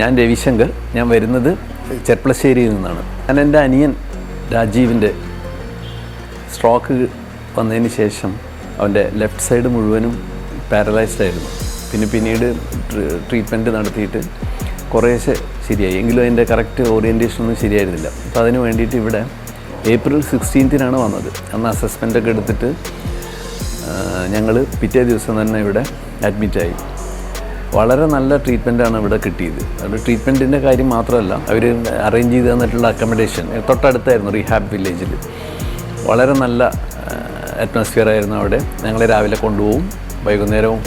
ഞാൻ രവിശങ്കർ. ഞാൻ വരുന്നത് ചെർപ്പളശ്ശേരിയിൽ നിന്നാണ്. ഞാൻ എൻ്റെ അനിയൻ രാജീവിൻ്റെ സ്ട്രോക്ക് വന്നതിന് ശേഷം അവൻ്റെ ലെഫ്റ്റ് സൈഡ് മുഴുവനും പാരലൈസ്ഡ് ആയിരുന്നു. പിന്നീട് ട്രീറ്റ്മെൻറ്റ് നടത്തിയിട്ട് കുറേശ്ശെ ശരിയായി. എങ്കിലും അതിൻ്റെ കറക്റ്റ് ഓറിയൻറ്റേഷനൊന്നും ശരിയായിരുന്നില്ല. അപ്പോൾ അതിന് വേണ്ടിയിട്ട് ഇവിടെ ഏപ്രിൽ 16 വന്നത്. അന്ന് അസസ്മെൻ്റൊക്കെ എടുത്തിട്ട് ഞങ്ങൾ പിറ്റേ ദിവസം തന്നെ ഇവിടെ അഡ്മിറ്റായി. വളരെ നല്ല ട്രീറ്റ്മെൻറ്റാണ് ഇവിടെ കിട്ടിയത്. അത് ട്രീറ്റ്മെൻറ്റിൻ്റെ കാര്യം മാത്രമല്ല, അവർ അറേഞ്ച് ചെയ്ത് തന്നിട്ടുള്ള അക്കമഡേഷൻ തൊട്ടടുത്തായിരുന്നു, റീഹാബ് വില്ലേജിൽ. വളരെ നല്ല അറ്റ്മോസ്ഫിയർ ആയിരുന്നു അവിടെ. ഞങ്ങളെ രാവിലെ കൊണ്ടുപോകും, വൈകുന്നേരവും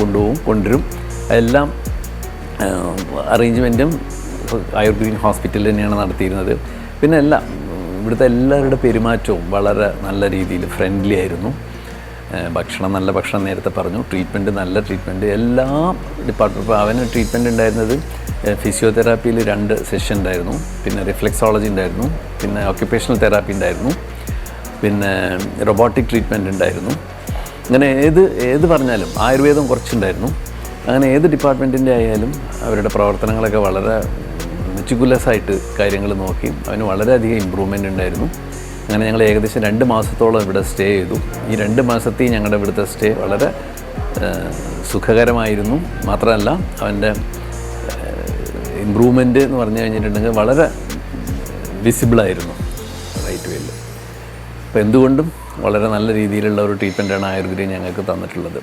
കൊണ്ടുവരും. എല്ലാം അറേഞ്ച്മെൻറ്റും ആയുർഗ്രീൻ ഹോസ്പിറ്റലിൽ തന്നെയാണ് നടത്തിയിരുന്നത്. പിന്നെ ഇവിടുത്തെ എല്ലാവരുടെ പെരുമാറ്റവും വളരെ നല്ല രീതിയിൽ ഫ്രണ്ട്ലി ആയിരുന്നു. ഭക്ഷണം നല്ല ഭക്ഷണം നേരത്തെ പറഞ്ഞു, ട്രീറ്റ്മെൻറ്റ് നല്ല ട്രീറ്റ്മെൻറ്റ്. എല്ലാ ഡിപ്പാർട്ട്മെൻറ്റ്. ഇപ്പോൾ അവന് ട്രീറ്റ്മെൻറ്റ് ഉണ്ടായിരുന്നത് ഫിസിയോതെറാപ്പിയിൽ 2 സെഷൻ ഉണ്ടായിരുന്നു, പിന്നെ റിഫ്ലെക്സോളജി ഉണ്ടായിരുന്നു, പിന്നെ ഓക്യുപ്പേഷണൽ തെറാപ്പി ഉണ്ടായിരുന്നു, പിന്നെ റൊബോട്ടിക് ട്രീറ്റ്മെൻറ്റ് ഉണ്ടായിരുന്നു. അങ്ങനെ ഏത് പറഞ്ഞാലും ആയുർവേദം കുറച്ചുണ്ടായിരുന്നു. അങ്ങനെ ഏത് ഡിപ്പാർട്ട്മെൻറ്റിൻ്റെ ആയാലും അവരുടെ പ്രവർത്തനങ്ങളൊക്കെ വളരെ മെറ്റിക്കുലസായിട്ട് കാര്യങ്ങൾ നോക്കി അവന് വളരെയധികം ഇമ്പ്രൂവ്മെൻ്റ് ഉണ്ടായിരുന്നു. അങ്ങനെ ഞങ്ങൾ ഏകദേശം 2 മാസത്തോളം ഇവിടെ സ്റ്റേ ചെയ്തു. ഈ 2 മാസത്തെയും ഞങ്ങളുടെ ഇവിടുത്തെ സ്റ്റേ വളരെ സുഖകരമായിരുന്നു. മാത്രമല്ല അവൻ്റെ ഇമ്പ്രൂവ്മെൻറ്റ് എന്ന് പറഞ്ഞു കഴിഞ്ഞിട്ടുണ്ടെങ്കിൽ വളരെ വിസിബിളായിരുന്നു റൈറ്റ് വേയിൽ. അപ്പോൾ എന്തുകൊണ്ടും വളരെ നല്ല രീതിയിലുള്ള ഒരു ട്രീറ്റ്മെൻറ്റാണ് ആയുർവേദം ഞങ്ങൾക്ക് തന്നിട്ടുള്ളത്.